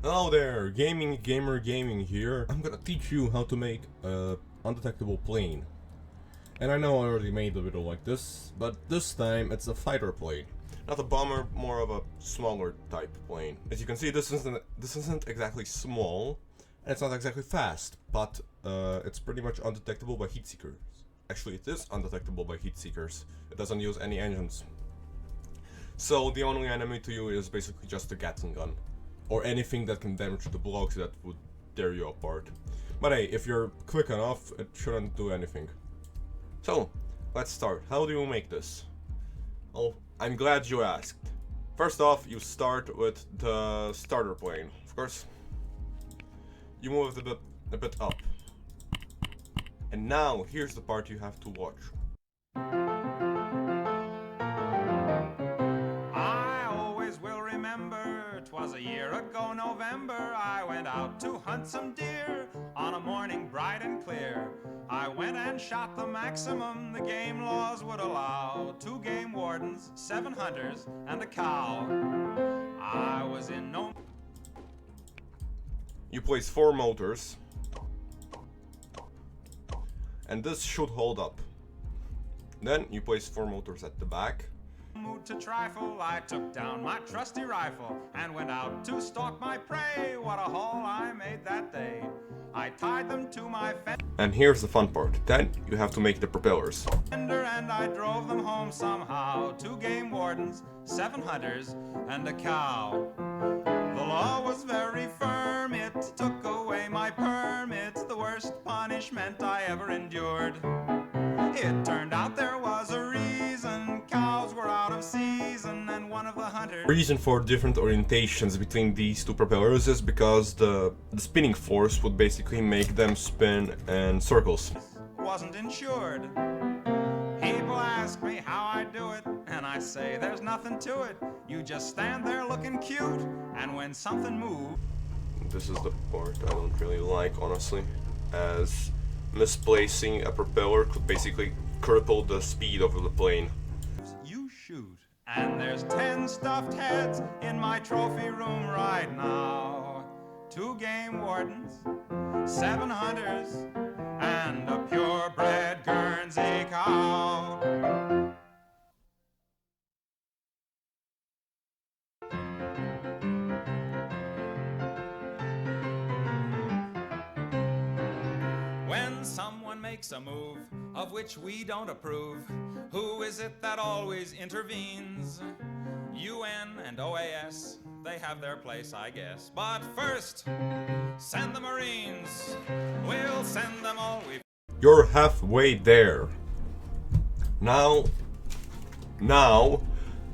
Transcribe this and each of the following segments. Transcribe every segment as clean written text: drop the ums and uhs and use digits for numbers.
Hello there, gaming here. I'm gonna teach you how to make a undetectable plane. And I know I already made a video like this, but this time it's a fighter plane. Not a bomber, more of a smaller type plane. As you can see, this isn't exactly small, and it's not exactly fast, but it's pretty much undetectable by heat seekers. Actually, it is undetectable by heat seekers. It doesn't use any engines. So the only enemy to you is basically just a Gatling gun. Or anything that can damage the blocks that would tear you apart. But hey, if you're quick enough, it shouldn't do anything. So, let's start. How do you make this? Well, I'm glad you asked. First off, you start with the starter plane. Of course, you move it a bit up. And now, here's the part you have to watch. Was a year ago November, I went out to hunt some deer on a morning bright and clear. I went and shot the maximum the game laws would allow. 2 game wardens, 7 hunters, and a cow. I was in no... You place 4 motors, and this should hold up. Then you place 4 motors at the back. Mood to trifle, I took down my trusty rifle and went out to stalk my prey. What a haul I made that day. I tied them to my fender. And here's the fun part. Then you have to make the propellers. And I drove them home somehow. 2 game wardens, 7 hunters, and a cow. The law was very firm. It took away my permit. The worst punishment I ever endured. It turned out there was a reason. Cows were out of season, and one of the hunters... Reason for different orientations between these 2 propellers is because the spinning force would basically make them spin in circles. Wasn't insured. People ask me how I do it, and I say there's nothing to it. You just stand there looking cute, and when something moves... This is the part I don't really like, honestly, as misplacing a propeller could basically cripple the speed of the plane. You shoot. And there's 10 stuffed heads in my trophy room right now. 2 game wardens, 7 hunters, and a purebred Guernsey cow. When someone makes a move of which we don't approve, who is it that always intervenes? UN and OAS, they have their place, I guess. But first, send the Marines. We'll send them all we've... You're halfway there. Now,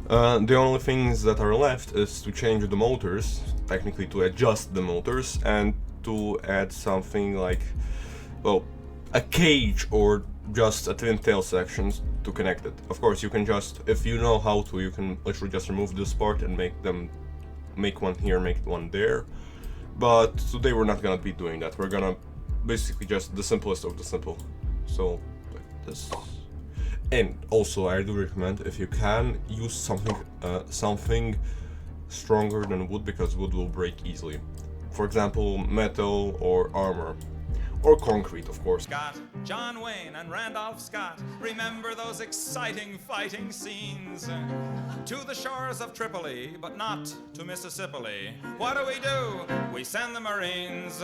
the only things that are left is to change the motors, technically to adjust the motors, and to add something like, well, a cage or just a twin tail sections to connect it. Of course, you can just, if you know how to, you can literally just remove this part and make one here, make one there. But today we're not gonna be doing that. We're gonna basically just the simplest of the simple. So like this. And also, I do recommend, if you can, use something stronger than wood, because wood will break easily. For example, metal or armor. Or concrete, of course. Scott, John Wayne and Randolph Scott, remember those exciting fighting scenes? To the shores of Tripoli, but not to Mississippi. What do? We send the Marines,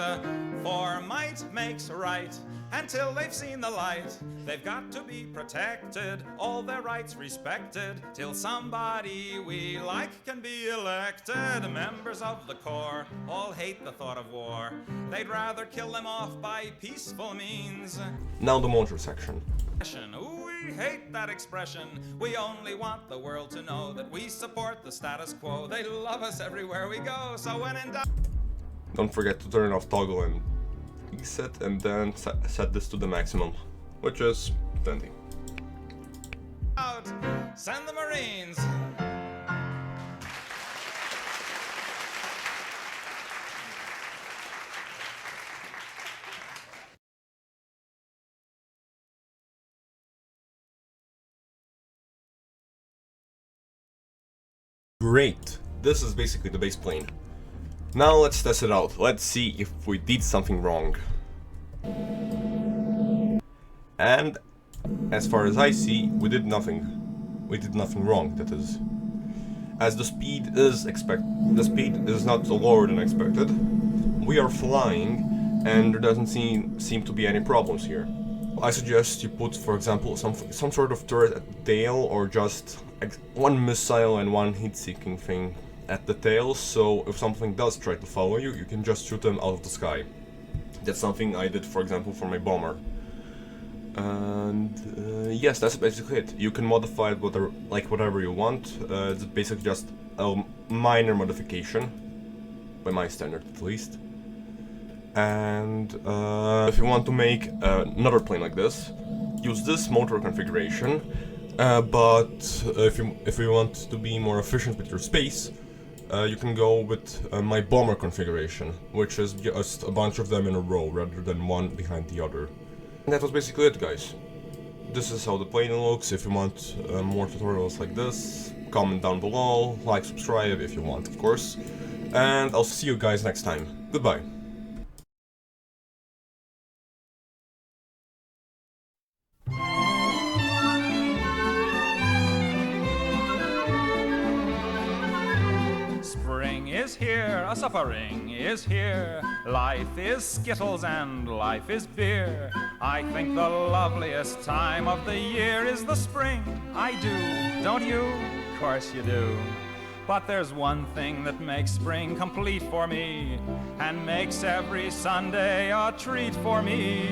for might makes right. Until they've seen the light, they've got to be protected, all their rights respected, till somebody we like can be elected. Members of the Corps all hate the thought of war. They'd rather kill them off by peaceful means. Now the motor section. Ooh, we hate that expression. We only want the world to know that we support the status quo. They love us everywhere we go, so when in doubt... Don't forget to turn off toggle and reset, and then set this to the maximum, which is 20. Out. Send the Marines. Great. This is basically the base plane. Now let's test it out. Let's see if we did something wrong. And as far as I see, we did nothing. We did nothing wrong, that is. As the speed is not lower than expected. We are flying, and there doesn't seem to be any problems here. I suggest you put, for example, some sort of turret at the tail, or just one missile and one heat-seeking thing at the tail, so if something does try to follow you, you can just shoot them out of the sky. That's something I did, for example, for my bomber. And yes, that's basically it. You can modify it whatever you want. It's basically just a minor modification, by my standard at least. And if you want to make another plane like this, use this motor configuration. But if you want to be more efficient with your space, you can go with my bomber configuration, which is just a bunch of them in a row rather than one behind the other. And that was basically it, guys. This is how the plane looks. If you want more tutorials like this, comment down below, like, subscribe if you want, of course. And I'll see you guys next time. Goodbye. Spring is here, a suffering is here. Life is skittles and life is beer. I think the loveliest time of the year is the spring. I do, don't you? Of course you do. But there's one thing that makes spring complete for me, and makes every Sunday a treat for me.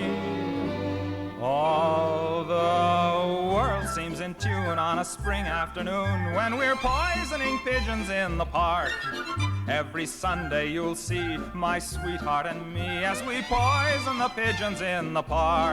All the world seems in tune on a spring afternoon when we're poisoning pigeons in the park. Every Sunday you'll see my sweetheart and me as we poison the pigeons in the park.